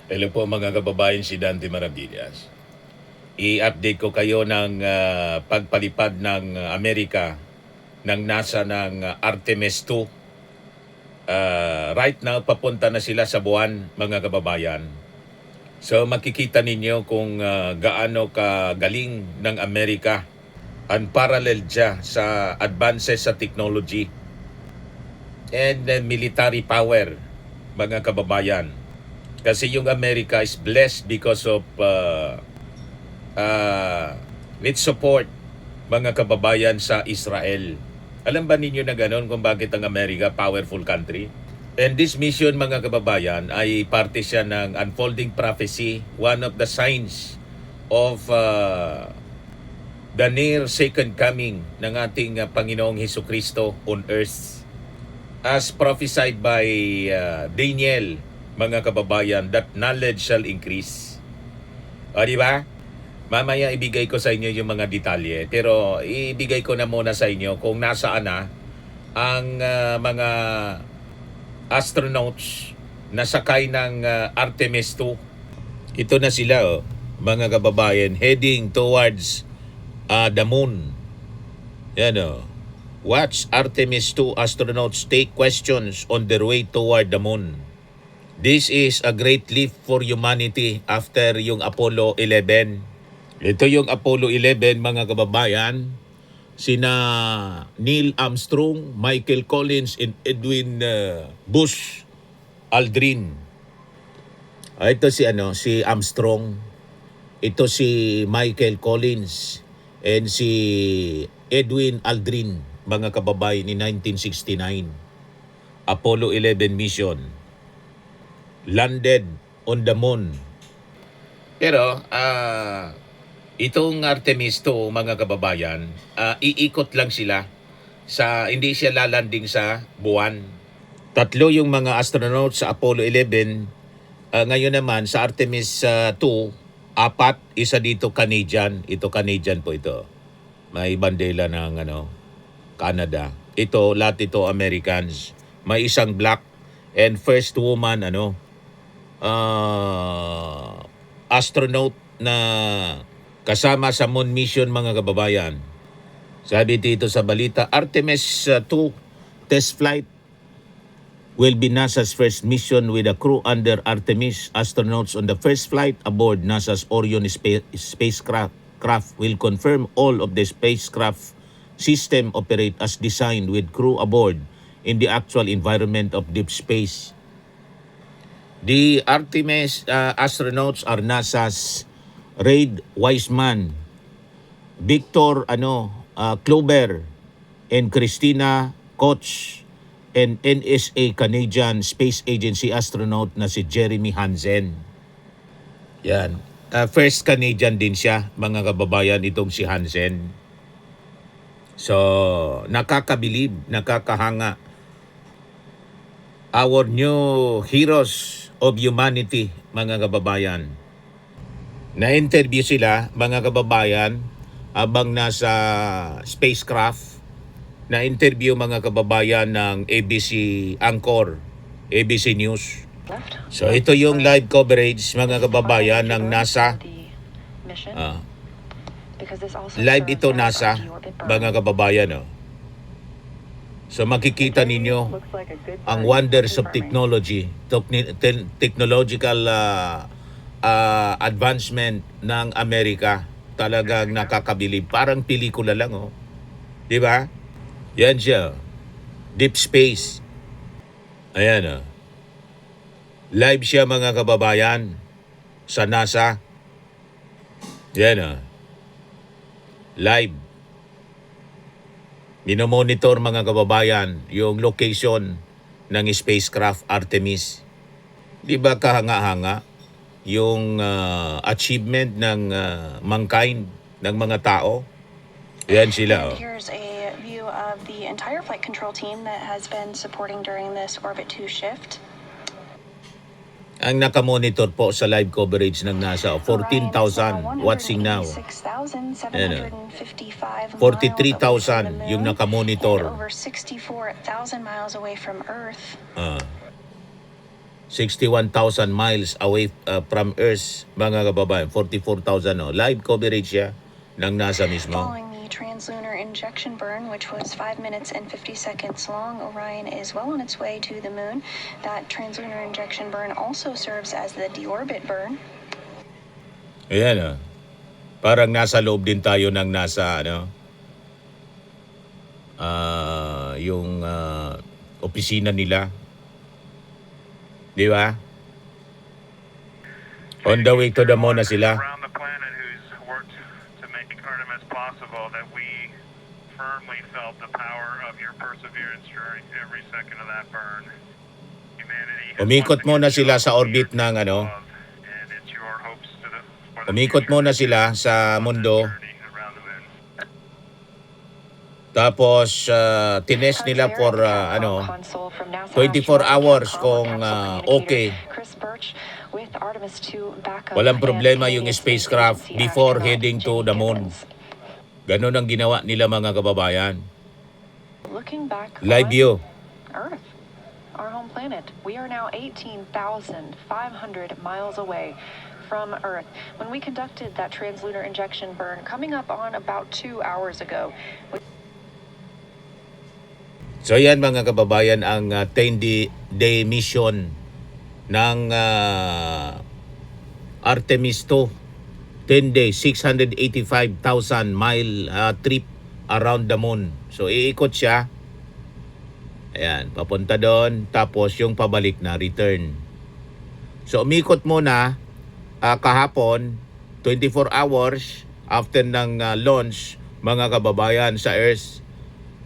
Hello po mga kababayan, si Dante Maravillas. I-update ko kayo ng pagpalipad ng Amerika ng NASA ng Artemis 2. Right now, papunta na sila sa buwan, mga kababayan. So makikita ninyo kung gaano kagaling ng Amerika. Unparalleled siya sa advances sa technology and military power, mga kababayan. Kasi yung Amerika is blessed because of with support, mga kababayan, sa Israel. Alam ba ninyo na gano'n kung bakit ang Amerika powerful country? And this mission, mga kababayan, ay parte siya ng unfolding prophecy, one of the signs of the near second coming ng ating Panginoong Hesukristo on earth. As prophesied by Daniel, mga kababayan, that knowledge shall increase. O, di ba? Mamaya ibigay ko sa inyo yung mga detalye, pero ibigay ko na muna sa inyo kung nasaan na ang mga astronauts na sakay ng Artemis 2. Ito na sila, mga kababayan, heading towards the moon. Yan Watch Artemis 2 astronauts take questions on their way toward the moon. This is a great leap for humanity after yung Apollo 11. Ito yung Apollo 11, mga kababayan. Sina Neil Armstrong, Michael Collins, and Edwin Buzz Aldrin. Ito si Armstrong. Ito si Michael Collins and si Edwin Aldrin, mga kababayan, ni 1969. Apollo 11 mission. Landed on the moon. Pero itong Artemis 2, mga kababayan, iikot lang sila hindi siya lalanding sa buwan. Tatlo yung mga astronaut sa Apollo 11. Ngayon naman sa Artemis 2, apat, isa dito Canadian. Ito Canadian po ito. May bandera ng Canada. Ito, lahat ito Americans. May isang black and first woman astronaut na kasama sa moon mission, mga kababayan. Sabi dito sa balita, Artemis 2 test flight will be NASA's first mission with a crew under Artemis. Astronauts on the first flight aboard NASA's Orion spacecraft will confirm all of the spacecraft system operate as designed with crew aboard in the actual environment of deep space. The Artemis astronauts are NASA's Reid Wiseman, Victor Clover, and Christina Koch, and NSA Canadian Space Agency astronaut na si Jeremy Hansen. Yan. First Canadian din siya, mga kababayan, itong si Hansen. So, nakakabilib, nakakahanga. Our new heroes of humanity, mga kababayan. Na-interview sila, mga kababayan, habang nasa spacecraft. Na-interview, mga kababayan, ng ABC Anchor, ABC News. So ito yung live coverage, mga kababayan, ng NASA. Live ito NASA, mga kababayan. So makikita ninyo ang wonders of technology, technological advancement ng Amerika. Talagang nakakabilib. Parang pelikula lang, di ba? Yan siya. Deep space. Ayan, live siya, mga kababayan, sa NASA. Yan, live. Minomonitor, mga kababayan, yung location ng spacecraft Artemis. Di ba kahanga-hanga yung achievement ng mankind, ng mga tao? Yan sila. Here's a view of the entire flight control team that has been supporting during this Orbit 2 shift. Ang nakamonitor po sa live coverage ng NASA, 14,000 watching now. 43,000 yung nakamonitor. Over 64,000 miles away from Earth. 61,000 miles away from Earth, mga kababayan. 44,000, no? Live coverage siya ng NASA mismo. Following the translunar injection burn, which was 5 minutes and 50 seconds long, Orion is well on its way to the moon. That translunar injection burn also serves as the deorbit burn. Ayan, oh. Parang nasa loob din tayo ng NASA, ano? Yung opisina nila. Di ba? On the way to the moon na sila. Around the planet who's worked to make Artemis possible, that we firmly felt the power of your perseverance during every second of that burn. Humanity has Umikot once muna again sila shown sa the orbit years ng of ano. love, and it's your hopes for the Umikot future muna sila sa on that mundo. journey around the moon. Tapos tines nila for 24 hours kung okay. Walang problema yung spacecraft before heading to the moon. Ganon ang ginawa nila, mga kababayan. Live view. Earth, our home planet. We are now 18,500 miles away from Earth. When we conducted that translunar injection burn, coming up on about 2 hours ago. So yan, mga kababayan, ang 10-day mission ng Artemis 2. 10 days, 685,000 mile trip around the moon. So iikot siya. Ayan, papunta doon. Tapos yung pabalik na return. So umikot muna kahapon, 24 hours after ng launch, mga kababayan, sa Earth.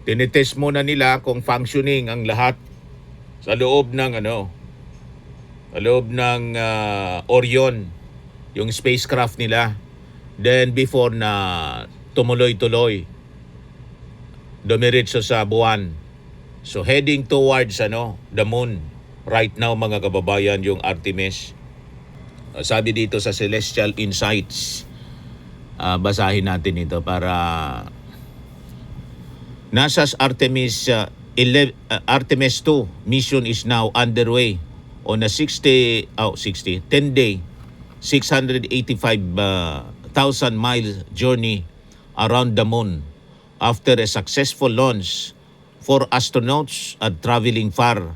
Tinitest muna nila kung functioning ang lahat sa loob ng sa loob ng Orion, yung spacecraft nila. Then before na tumuloy-tuloy, dumiretso sa buwan. So heading towards the moon right now, mga kababayan, yung Artemis. Sabi dito sa Celestial Insights, basahin natin ito para NASA's Artemis 2 mission is now underway on a 10-day, 685,000 miles journey around the moon after a successful launch. 4 astronauts are traveling far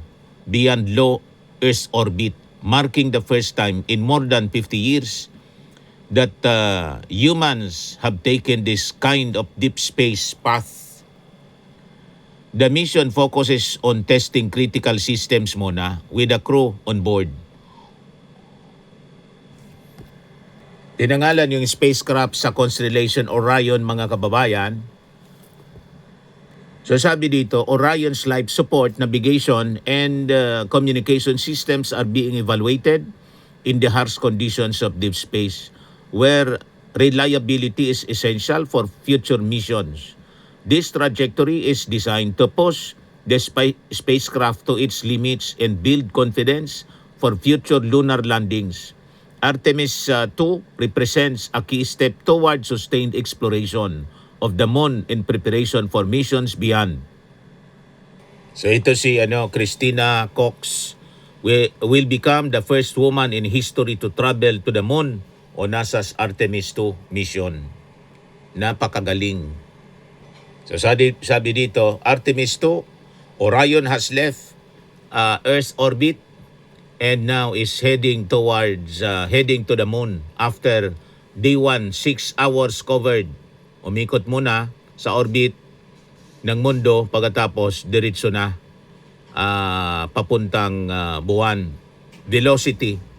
beyond low Earth orbit, marking the first time in more than 50 years that humans have taken this kind of deep space path. The mission focuses on testing critical systems muna with a crew on board. Tinangalan yung spacecraft sa constellation Orion, mga kababayan. So sabi dito, Orion's life support, navigation, and communication systems are being evaluated in the harsh conditions of deep space, where reliability is essential for future missions. This trajectory is designed to push the spacecraft to its limits and build confidence for future lunar landings. Artemis 2 represents a key step toward sustained exploration of the moon in preparation for missions beyond. So ito si Christina Cox will become the first woman in history to travel to the moon on NASA's Artemis 2 mission. Napakagaling. So sabi dito, Artemis 2, Orion has left Earth's orbit and now is heading towards heading to the moon after day 1, 6 hours covered. Umikot muna sa orbit ng mundo, pagkatapos diretso na papuntang buwan. Velocity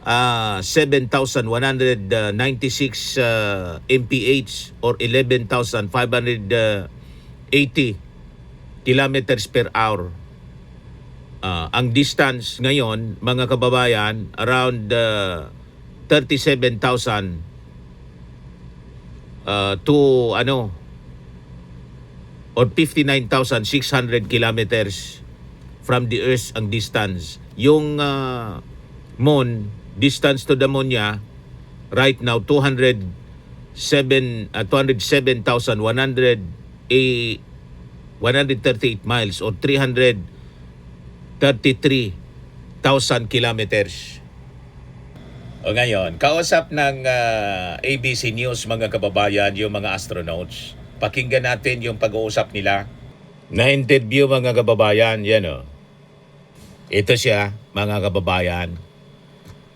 7,196 mph or 11,580 kilometers per hour. Ang distance ngayon, mga kababayan, around 37,000 to or 59,600 kilometers from the Earth ang distance. Yung moon, distance to the moon niya right now 207,138 miles or 333 kilometers. O ngayon, kausap ng ABC News mga kababayan yung mga astronauts. Pakinggan natin yung pag-uusap nila. Na-interview mga kababayan, yan o. Ito siya, mga kababayan.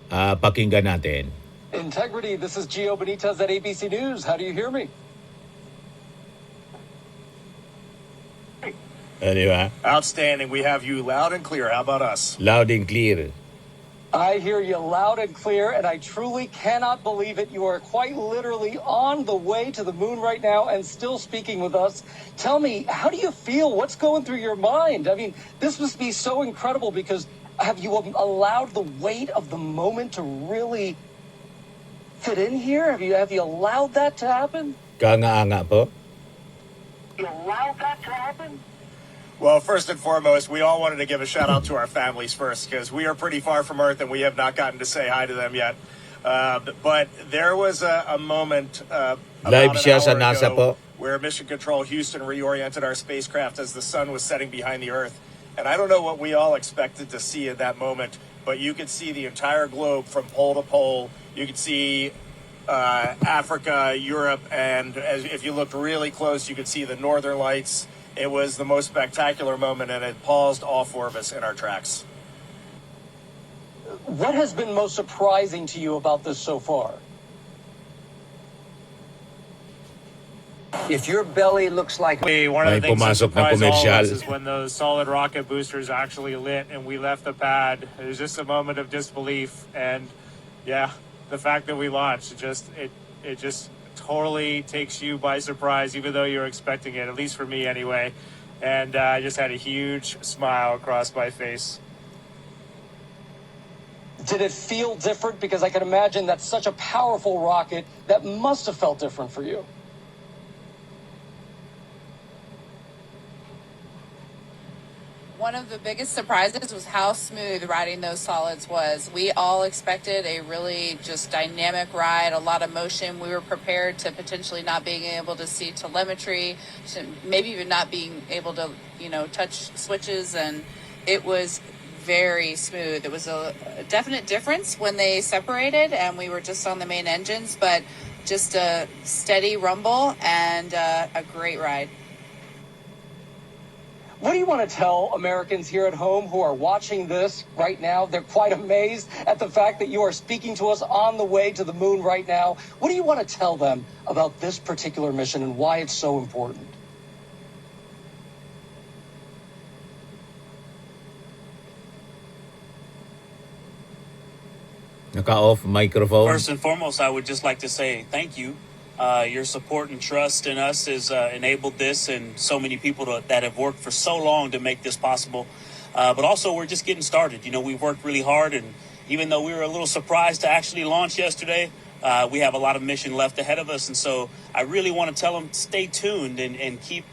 Pakinggan natin. Integrity, this is Gio Benitez at ABC News. How do you hear me? Di ba? Outstanding. We have you loud and clear. How about us? Loud and clear. I hear you loud and clear, and I truly cannot believe it. You are quite literally on the way to the moon right now and still speaking with us. Tell me, how do you feel? What's going through your mind? I mean, this must be so incredible because have you allowed the weight of the moment to really fit in here? Have you allowed that to happen? Kanga-anga po. You allowed that to happen? Well, first and foremost, we all wanted to give a shout out to our families first because we are pretty far from Earth and we have not gotten to say hi to them yet. But there was a moment Live about siya an sa hour NASA ago po. where Mission Control Houston reoriented our spacecraft as the sun was setting behind the Earth. And I don't know what we all expected to see at that moment, but you could see the entire globe from pole to pole. You could see Africa, Europe, and if you looked really close, you could see the Northern Lights. It was the most spectacular moment, and it paused all four of us in our tracks. What has been most surprising to you about this so far? If your belly looks like One of May the things that pumasok na surprised all of komersyal. us is when those solid rocket boosters actually lit and we left the pad. It was just a moment of disbelief, and yeah, the fact that we launched, it just totally takes you by surprise, even though you're expecting it, at least for me anyway. And I just had a huge smile across my face. Did it feel different? Because I can imagine that's such a powerful rocket that must have felt different for you. One of the biggest surprises was how smooth riding those solids was. We all expected a really just dynamic ride, a lot of motion. We were prepared to potentially not being able to see telemetry, to maybe even not being able to, touch switches, and it was very smooth. It was a definite difference when they separated and we were just on the main engines, but just a steady rumble and a great ride. What do you want to tell Americans here at home who are watching this right now? They're quite amazed at the fact that you are speaking to us on the way to the moon right now. What do you want to tell them about this particular mission and why it's so important? Naka-off microphone. First and foremost, I would just like to say thank you. Your support and trust in us has enabled this, and so many people that have worked for so long to make this possible. But also, we're just getting started. We've worked really hard, and even though we were a little surprised to actually launch yesterday, we have a lot of mission left ahead of us. And so I really want to tell them, stay tuned and keep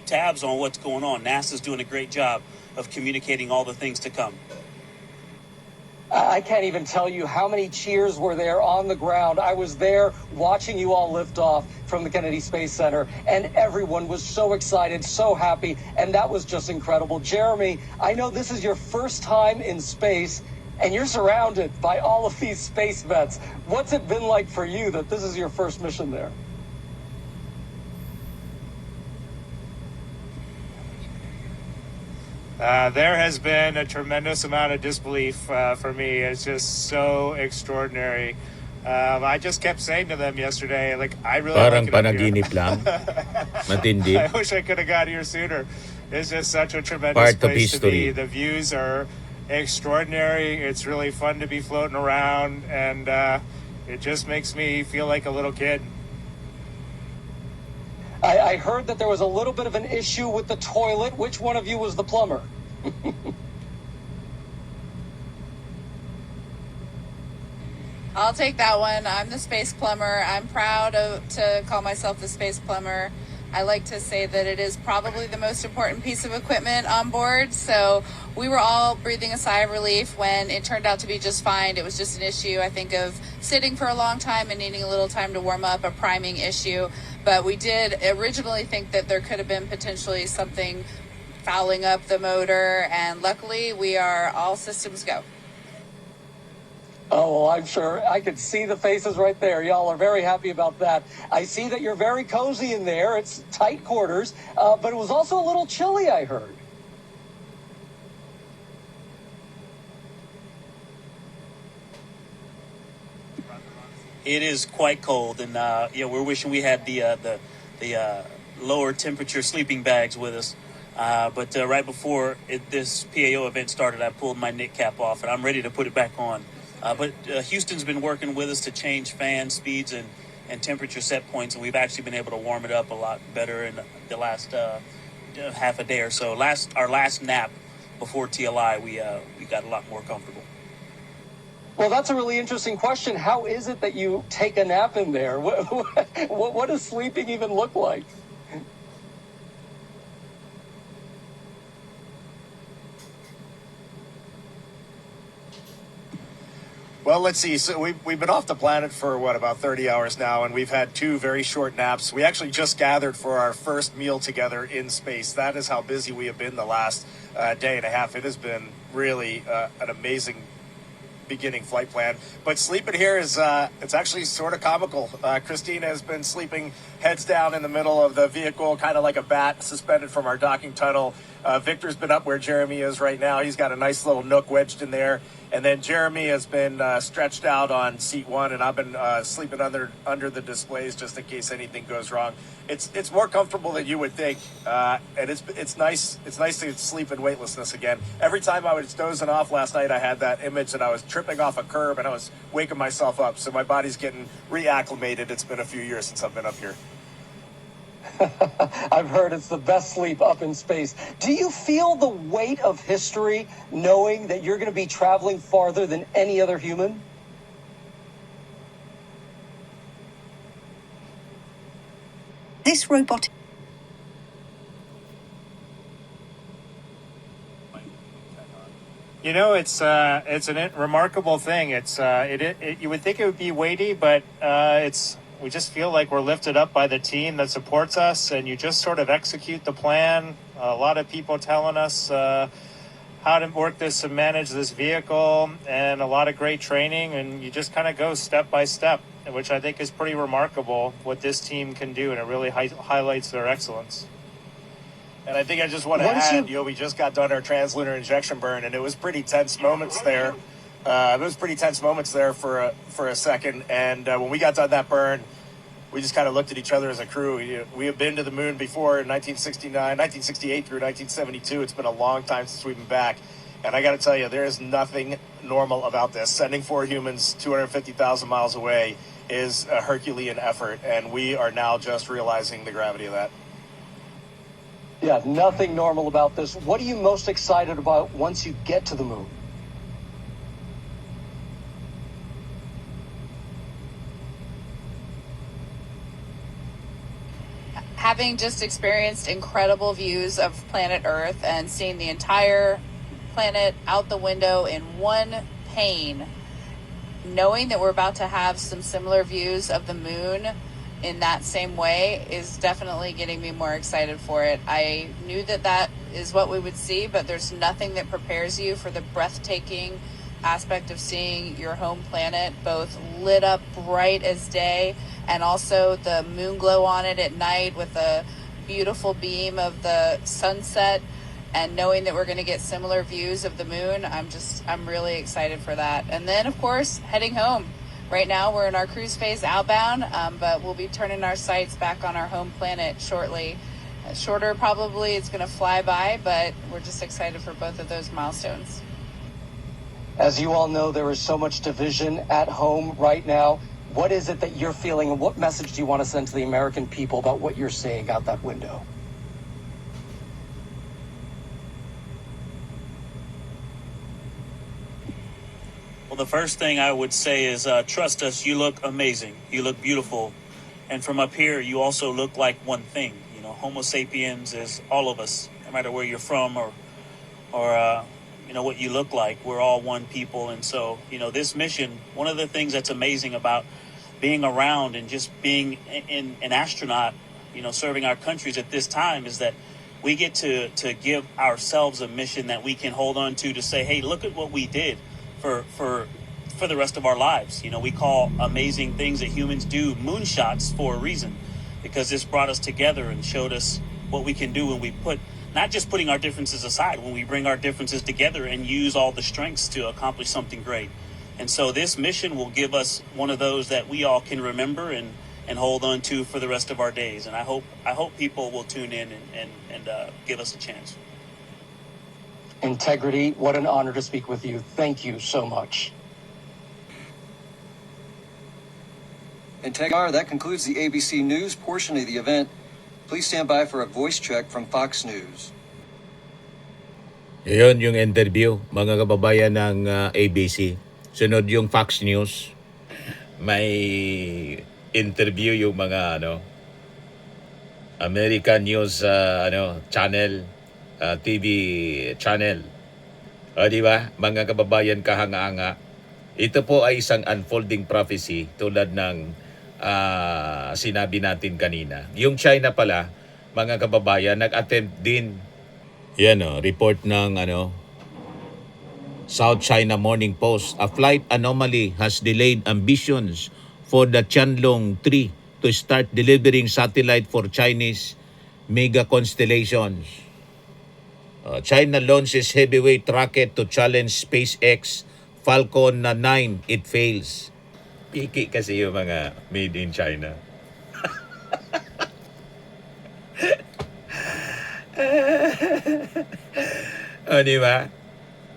tabs on what's going on. NASA's doing a great job of communicating all the things to come. I can't even tell you how many cheers were there on the ground. I was there watching you all lift off from the Kennedy Space Center, and everyone was so excited, so happy, and that was just incredible. Jeremy, I know this is your first time in space, and you're surrounded by all of these space vets. What's it been like for you that this is your first mission there? There has been a tremendous amount of disbelief for me. It's just so extraordinary. I just kept saying to them yesterday, I really Parang like it up here. panaginip lang. Matindi. I wish I could have got here sooner. It's just such a tremendous Part of place to be. history. The views are extraordinary. It's really fun to be floating around, and it just makes me feel like a little kid. I heard that there was a little bit of an issue with the toilet. Which one of you was the plumber? I'll take that one. I'm the space plumber. I'm proud to call myself the space plumber. I like to say that it is probably the most important piece of equipment on board. So we were all breathing a sigh of relief when it turned out to be just fine. It was just an issue, I think, of sitting for a long time and needing a little time to warm up, a priming issue. But we did originally think that there could have been potentially something fouling up the motor, and luckily we are all systems go. Oh, well, I'm sure I could see the faces right there. Y'all are very happy about that. I see that you're very cozy in there. It's tight quarters, but it was also a little chilly, I heard. It is quite cold, and we're wishing we had the lower temperature sleeping bags with us. But right before this PAO event started, I pulled my knit cap off, and I'm ready to put it back on. But Houston's been working with us to change fan speeds and temperature set points, and we've actually been able to warm it up a lot better in the last half a day or so. Our last nap before TLI, we got a lot more comfortable. Well, that's a really interesting question. How is it that you take a nap in there? What does sleeping even look like? Well, let's see. So we've been off the planet for, about 30 hours now, and we've had 2 very short naps. We actually just gathered for our first meal together in space. That is how busy we have been the last day and a half. It has been really an amazing beginning flight plan. But sleeping here is it's actually sort of comical. Christina has been sleeping heads down in the middle of the vehicle, kind of like a bat suspended from our docking tunnel. Victor's been up where Jeremy is right now. He's got a nice little nook wedged in there. And then Jeremy has been stretched out on seat 1, and I've been sleeping under the displays just in case anything goes wrong. It's more comfortable than you would think, and it's nice. It's nice to sleep in weightlessness again. Every time I was dozing off last night, I had that image that I was tripping off a curb and I was waking myself up. So my body's getting reacclimated. It's been a few years since I've been up here. I've heard it's the best sleep up in space. Do you feel the weight of history knowing that you're going to be traveling farther than any other human? This robotic... You know, it's a remarkable thing. You would think it would be weighty, but we just feel like we're lifted up by the team that supports us, and you just sort of execute the plan. A lot of people telling us how to work this and manage this vehicle, and a lot of great training, and you just kind of go step by step, which I think is pretty remarkable what this team can do, and it really highlights their excellence. And I think I just want to add, we just got done our translunar injection burn, and it was pretty tense moments there. For a second, and when we got done that burn, we just kind of looked at each other as a crew. We have been to the moon before in 1968 through 1972. It's been a long time since we've been back, and I got to tell you, there is nothing normal about this. Sending 4 humans 250,000 miles away is a Herculean effort, and we are now just realizing the gravity of that. Yeah, nothing normal about this. What are you most excited about once you get to the moon? Having just experienced incredible views of planet Earth and seeing the entire planet out the window in one pane, knowing that we're about to have some similar views of the moon in that same way is definitely getting me more excited for it. I knew that is what we would see, but there's nothing that prepares you for the breathtaking aspect of seeing your home planet both lit up bright as day, and also the moon glow on it at night with a beautiful beam of the sunset, and knowing that we're going to get similar views of the moon. I'm really excited for that. And then of course heading home. Right now we're in our cruise phase outbound, but we'll be turning our sights back on our home planet shortly. Shorter probably, it's going to fly by, but we're just excited for both of those milestones. As you all know, there is so much division at home right now. What is it that you're feeling, and what message do you want to send to the American people about what you're seeing out that window? Well, the first thing I would say is trust us. You look amazing. You look beautiful. And from up here, you also look like one thing. You know, Homo sapiens is all of us, no matter where you're from or what you look like. We're all one people. And so, this mission, one of the things that's amazing about being around and just being an astronaut, serving our countries at this time is that we get to give ourselves a mission that we can hold on to say, hey, look at what we did for the rest of our lives. You know, we call amazing things that humans do moonshots for a reason, because this brought us together and showed us what we can do when we put, not just putting our differences aside, when we bring our differences together and use all the strengths to accomplish something great. And so this mission will give us one of those that we all can remember and hold on to for the rest of our days. And I hope people will tune in and give us a chance. Integrity, what an honor to speak with you. Thank you so much. And Tegar, that concludes the ABC News portion of the event. Please stand by for a voice check from Fox News. Yun yung interview, mga kababayan ng ABC. Sunod yung Fox News. May interview yung mga American News channel, TV channel. O di ba? Mga kababayan kahanga-hanga. Ito po ay isang unfolding prophecy tulad ng sinabi natin kanina. Yung China pala, mga kababayan, nag-attempt din. Yan report ng South China Morning Post. A flight anomaly has delayed ambitions for the Tianlong-3 to start delivering satellite for Chinese mega constellations. China launches heavyweight rocket to challenge SpaceX Falcon 9. It fails. Piki kasi yung mga made in China. Di ba?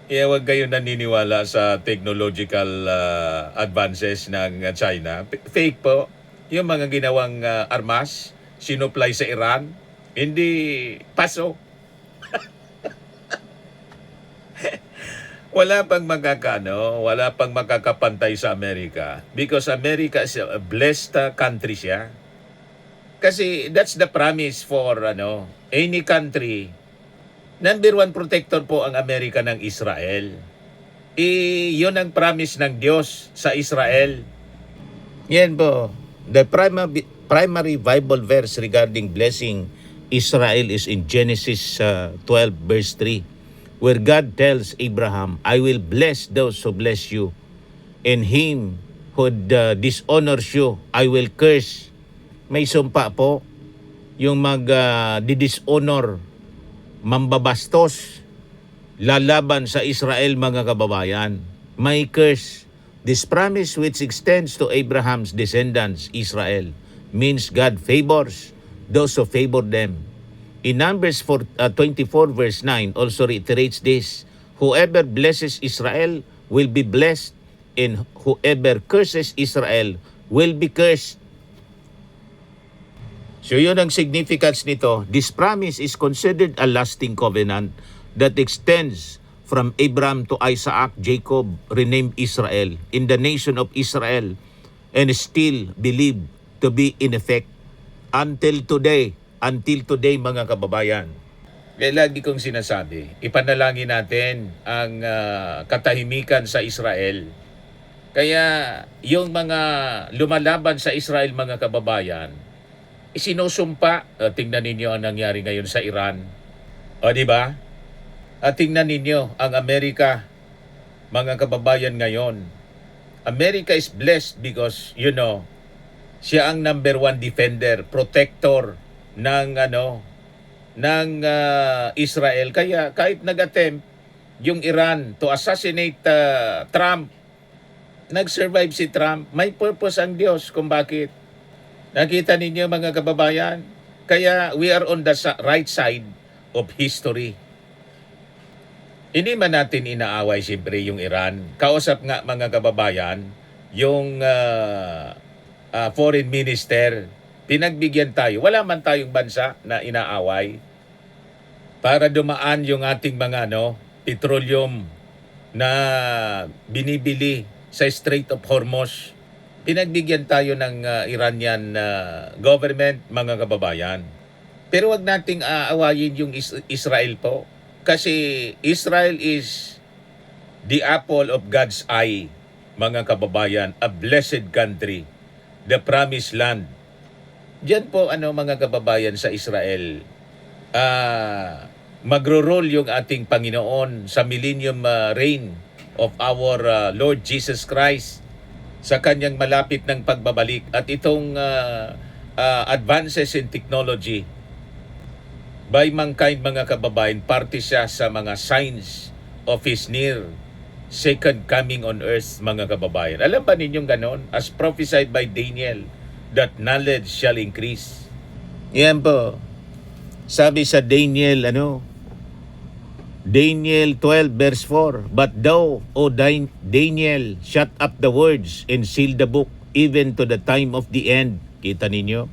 Kaya huwag kayo naniniwala sa technological advances ng China. Fake po. Yung mga ginawang armas, sinupply sa Iran, hindi paso. Wala pang makakapantay sa Amerika because America is a blessed country siya. Kasi that's the promise for any country. Number one protector po ang Amerika ng Israel. Yun ang promise ng Diyos sa Israel. Yan po. The primary Bible verse regarding blessing Israel is in Genesis 12 verse 3. Where God tells Abraham, I will bless those who bless you, and him who dishonors you, I will curse. May sumpa po, yung mag-dishonor, mambabastos, lalaban sa Israel, mga kababayan. May curse. This promise which extends to Abraham's descendants, Israel, means God favors those who favor them. In Numbers 24 verse 9 also reiterates this. Whoever blesses Israel will be blessed, and whoever curses Israel will be cursed. So yun ang significance nito. This promise is considered a lasting covenant that extends from Abraham to Isaac, Jacob, renamed Israel, in the nation of Israel, and still believed to be in effect until today. Until today, mga kababayan. Kaya lagi kong sinasabi, ipanalangin natin ang katahimikan sa Israel. Kaya yung mga lumalaban sa Israel, mga kababayan, isinusumpa. Tingnan ninyo ang nangyari ngayon sa Iran. O di ba? Tingnan ninyo ang Amerika, mga kababayan ngayon. America is blessed because, siya ang number one defender, protector ng Israel. Kaya kahit nag-attempt yung Iran to assassinate Trump, nag-survive si Trump. May purpose ang Diyos kung bakit. Nakita ninyo, mga kababayan? Kaya we are on the right side of history. Hindi man natin inaaway siyempre yung Iran. Kausap nga, mga kababayan, yung foreign minister, pinagbigyan tayo. Wala man tayong bansa na inaaway para dumaan yung ating mga petroleum na binibili sa Strait of Hormuz. Pinagbigyan tayo ng Iranian government, mga kababayan. Pero wag nating aawayin yung Israel po. Kasi Israel is the apple of God's eye, mga kababayan. A blessed country. The promised land. Diyan po mga kababayan sa Israel, magro-roll yung ating Panginoon sa millennium reign of our Lord Jesus Christ sa kanyang malapit ng pagbabalik. At itong advances in technology by mankind, mga kababayan, parte siya sa mga signs of His near second coming on earth, mga kababayan. Alam ba ninyong ganon? As prophesied by Daniel, that knowledge shall increase. Yan po. Sabi sa Daniel, Daniel 12 verse 4, But thou, O Daniel, shut up the words and seal the book, even to the time of the end. Kita ninyo?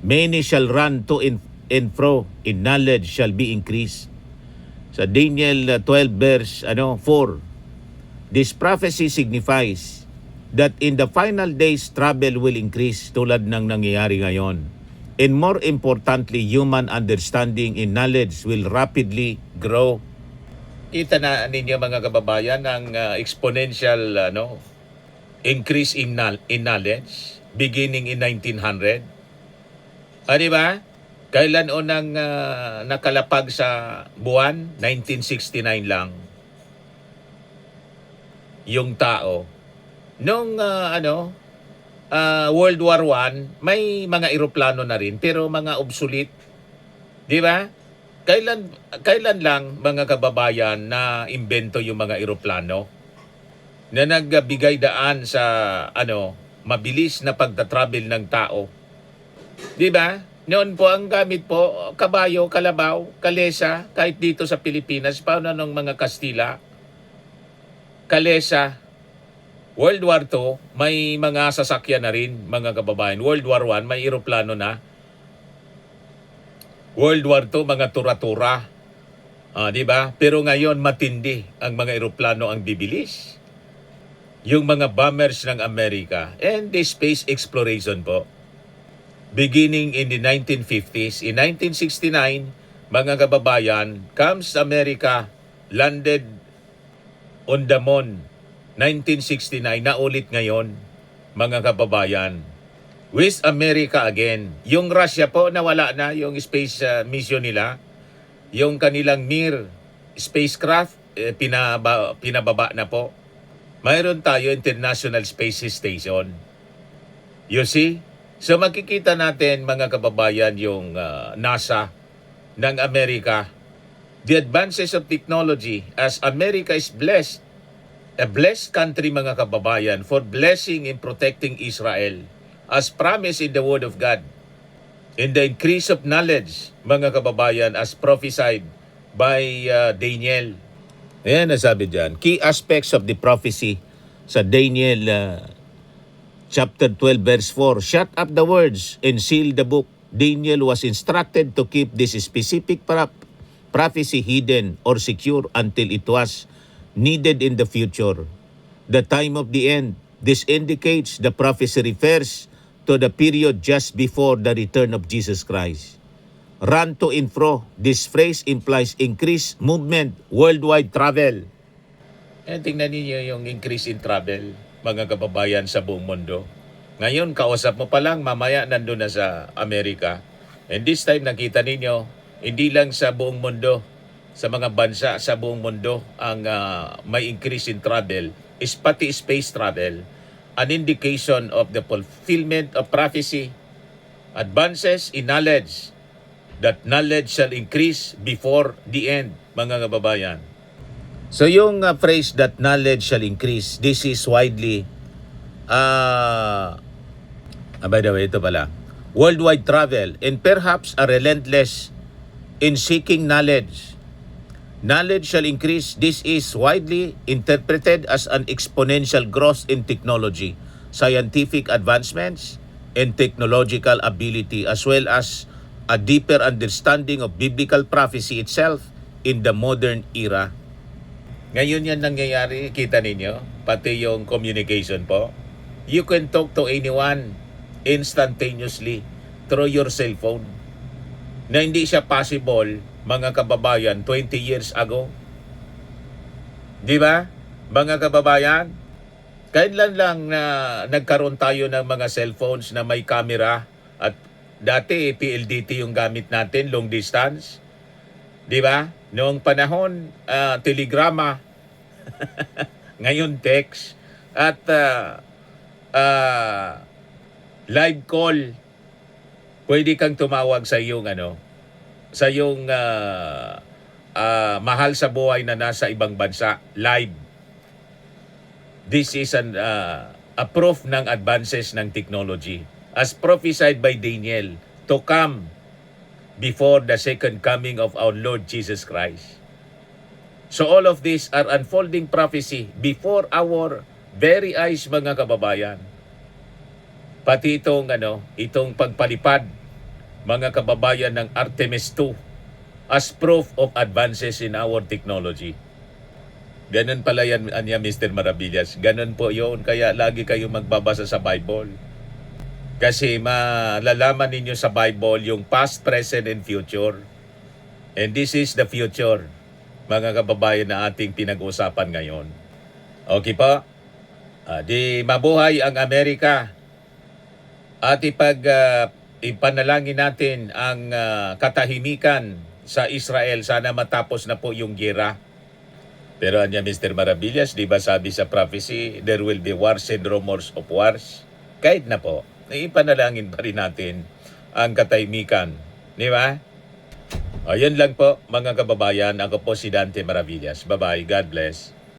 Many shall run to and fro, in knowledge shall be increased. Sa Daniel 12 verse 4, this prophecy signifies that in the final days, trouble will increase tulad ng nangyayari ngayon. And more importantly, human understanding and knowledge will rapidly grow. Kita na ninyo, mga kababayan, ang exponential increase in knowledge beginning in 1900. Di ba? Kailan unang nakalapag sa buwan? 1969 lang. Yung tao. Nung World War I, may mga eroplano na rin, pero mga obsolete. Di ba? Kailan lang, mga kababayan, na imbento yung mga eroplano na nagbigay daan sa mabilis na pagta-travel ng tao. Di ba? Noon po ang gamit po, kabayo, kalabaw, kalesa, kahit dito sa Pilipinas, paano ng mga Kastila? Kalesa. World War II, may mga sasakyan na rin, mga kababayan. World War I, may eroplano na. World War II, mga tura-tura. Di ba? Pero ngayon, matindi ang mga eroplano ang bibilis. Yung mga bombers ng Amerika and the space exploration po. Beginning in the 1950s, in 1969, mga kababayan, comes America, landed on the moon. 1969, na ulit ngayon, mga kababayan. With America again. Yung Russia po, nawala na yung space mission nila. Yung kanilang Mir spacecraft, pinababa na po. Mayroon tayo International Space Station. You see? So makikita natin, mga kababayan, yung NASA ng Amerika. The advances of technology as America is blessed. A blessed country, mga kababayan, for blessing and protecting Israel as promised in the Word of God. In the increase of knowledge, mga kababayan, as prophesied by Daniel. Ayan nasabi dyan. Key aspects of the prophecy sa Daniel chapter 12 verse 4. Shut up the words and seal the book. Daniel was instructed to keep this specific prophecy hidden or secure until it was needed in the future. The time of the end. This indicates the prophecy refers to the period just before the return of Jesus Christ. Run to and fro. This phrase implies increased movement, worldwide travel. Tingnan niyo yung increase in travel, mga kababayan, sa buong mundo. Ngayon, kausap mo pa lang, mamaya nandun na sa Amerika. And this time, nakita ninyo, hindi lang sa buong mundo, sa mga bansa sa buong mundo, ang may increase in travel, is pati space travel, an indication of the fulfillment of prophecy, advances in knowledge, that knowledge shall increase before the end, mga kababayan. So yung phrase that knowledge shall increase, this is widely, by the way, ito pala, worldwide travel and perhaps a relentless in seeking knowledge. Knowledge shall increase. This is widely interpreted as an exponential growth in technology, scientific advancements, and technological ability, as well as a deeper understanding of biblical prophecy itself in the modern era. Ngayon yan nangyayari, kita ninyo, pati yung communication po. You can talk to anyone instantaneously through your cell phone. Na hindi siya possible, mga kababayan, 20 years ago. Di ba? Mga kababayan, kailan lang na nagkaroon tayo ng mga cellphones na may camera at dati PLDT yung gamit natin, long distance. Di ba? Noong panahon, telegrama, ngayon text, at live call. Pwede kang tumawag sa iyong mahal sa buhay na nasa ibang bansa live. This is a proof ng advances ng technology as prophesied by Daniel to come before the second coming of our Lord Jesus Christ. So all of these are unfolding prophecy before our very eyes, mga kababayan. Pati itong pagpalipad, mga kababayan, ng Artemis 2 as proof of advances in our technology. Ganun pala yan, Mr. Maravillas. Ganun po yun. Kaya lagi kayo magbabasa sa Bible. Kasi malalaman ninyo sa Bible yung past, present, and future. And this is the future, mga kababayan, na ating pinag-usapan ngayon. Okay po? Di mabuhay ang Amerika. At ipanalangin natin ang katahimikan sa Israel. Sana matapos na po yung giyera. Pero Mr. Maravillas, di ba sabi sa prophecy, there will be wars and rumors of wars? Kahit na po, ipanalangin pa rin natin ang katahimikan. Di ba? Ayun lang po, mga kababayan. Ako po si Dante Maravillas. Bye-bye. God bless.